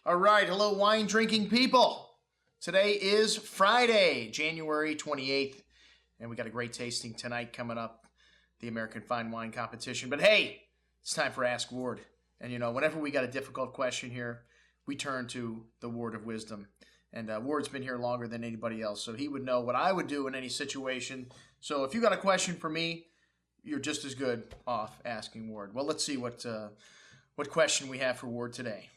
All right, hello wine drinking people. Today is Friday, January 28th, and we got a great tasting tonight coming up, the American Fine Wine Competition. But hey, it's time for Ask Ward. And you know, whenever we got a difficult question here, we turn to the Ward of Wisdom. And Ward's been here longer than anybody else, so he would know what I would do in any situation. So if you got a question for me, you're just as good off asking Ward. Well, let's see what question we have for Ward today.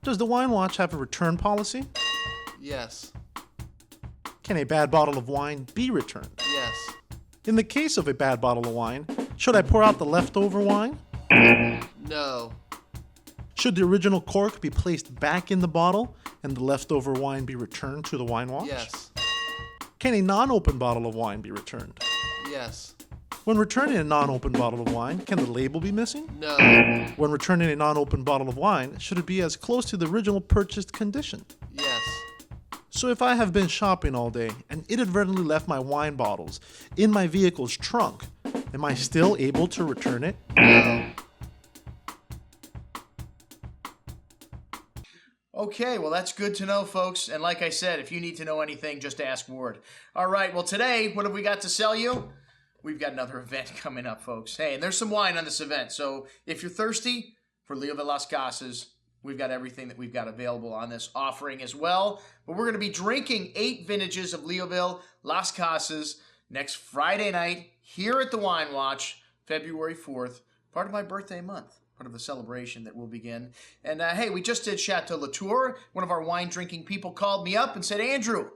Does the Wine Watch have a return policy? Yes. Can a bad bottle of wine be returned? Yes. In the case of a bad bottle of wine, should I pour out the leftover wine? No. Should the original cork be placed back in the bottle and the leftover wine be returned to the Wine Watch? Yes. Can a non-open bottle of wine be returned? Yes. When returning a non-open bottle of wine, can the label be missing? No. When returning a non-open bottle of wine, should it be as close to the original purchased condition? Yes. So if I have been shopping all day and inadvertently left my wine bottles in my vehicle's trunk, am I still able to return it? No. Okay, well, that's good to know, folks. And like I said, if you need to know anything, just ask Ward. All right, well, today, what have we got to sell you? We've got another event coming up, folks. Hey, and there's some wine on this event. So if you're thirsty for Leoville Las Cases, we've got everything that we've got available on this offering as well. But we're going to be drinking 8 vintages of Leoville Las Cases next Friday night here at the Wine Watch, February 4th, part of my birthday month. Part of the celebration that will begin. And hey, we just did Chateau Latour. One of our wine drinking people called me up and said, emailed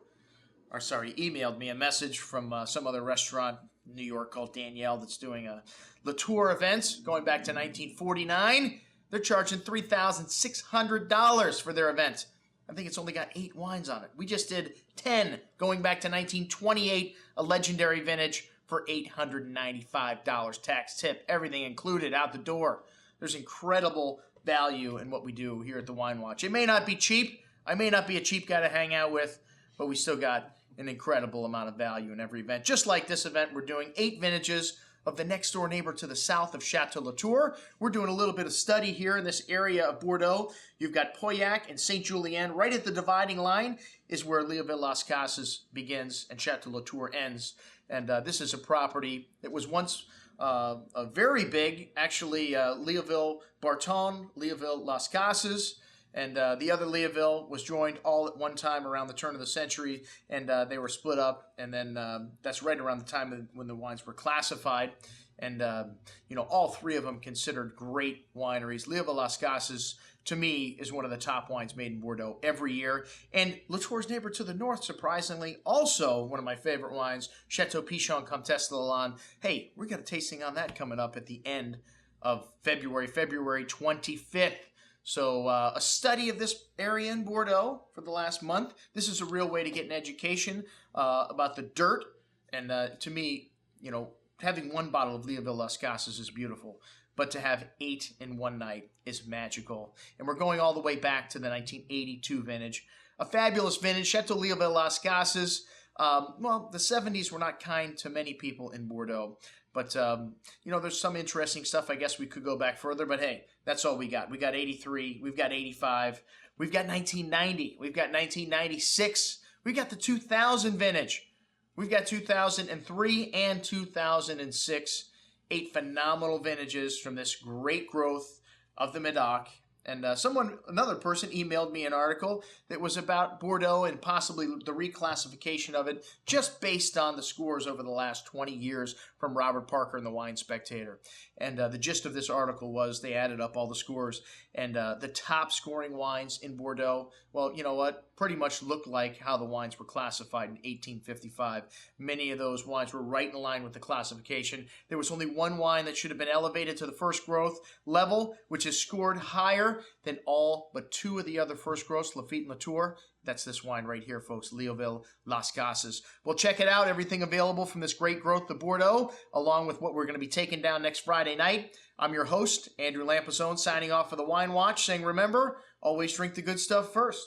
me a message from some other restaurant in New York called Danielle that's doing a Latour event going back to 1949. They're charging $3,600 for their event. I think it's only got 8 wines on it. We just did 10 going back to 1928, a legendary vintage for $895 tax tip, everything included out the door. There's incredible value in what we do here at the Wine Watch. It may not be cheap. I may not be a cheap guy to hang out with, but we still got an incredible amount of value in every event. Just like this event, we're doing 8 vintages of the next door neighbor to the south of Chateau Latour. We're doing a little bit of study here in this area of Bordeaux. You've got Pauillac and Saint Julien. Right at the dividing line is where Leoville Las Cases begins and Chateau Latour ends. And this is a property that was once a very big, actually, Leoville Barton, Leoville Las Cases, and the other Leoville was joined all at one time around the turn of the century, and they were split up, and then that's right around the time when the wines were classified, and all 3 of them considered great wineries. Leoville Las Cases, to me, is one of the top wines made in Bordeaux every year. And Latour's neighbor to the north, surprisingly, also one of my favorite wines, Chateau Pichon Comtesse Lalande. Hey, we got a tasting on that coming up at the end of February 25th. So a study of this area in Bordeaux for the last month. This is a real way to get an education about the dirt. And to me, having 1 bottle of Leoville Las Cases is beautiful. But to have 8 in one night is magical. And we're going all the way back to the 1982 vintage. A fabulous vintage, Chateau Leoville Las Cases. The 70s were not kind to many people in Bordeaux. But, there's some interesting stuff. I guess we could go back further. But, hey, that's all we got. We got 83. We've got 85. We've got 1990. We've got 1996. We got the 2000 vintage. We've got 2003 and 2006. 8 phenomenal vintages from this great growth of the Medoc. And another person emailed me an article that was about Bordeaux and possibly the reclassification of it just based on the scores over the last 20 years from Robert Parker in the Wine Spectator. And the gist of this article was they added up all the scores, and the top scoring wines in Bordeaux, well, you know what, pretty much looked like how the wines were classified in 1855. Many of those wines were right in line with the classification. There was only 1 wine that should have been elevated to the first growth level, which is scored higher than all but 2 of the other first growths, Lafite and Latour. That's this wine right here, folks, Leoville Las Cases. Well, check it out. Everything available from this great growth of Bordeaux, along with what we're going to be taking down next Friday night. I'm your host, Andrew Lampazone, signing off for the Wine Watch, saying remember, always drink the good stuff first.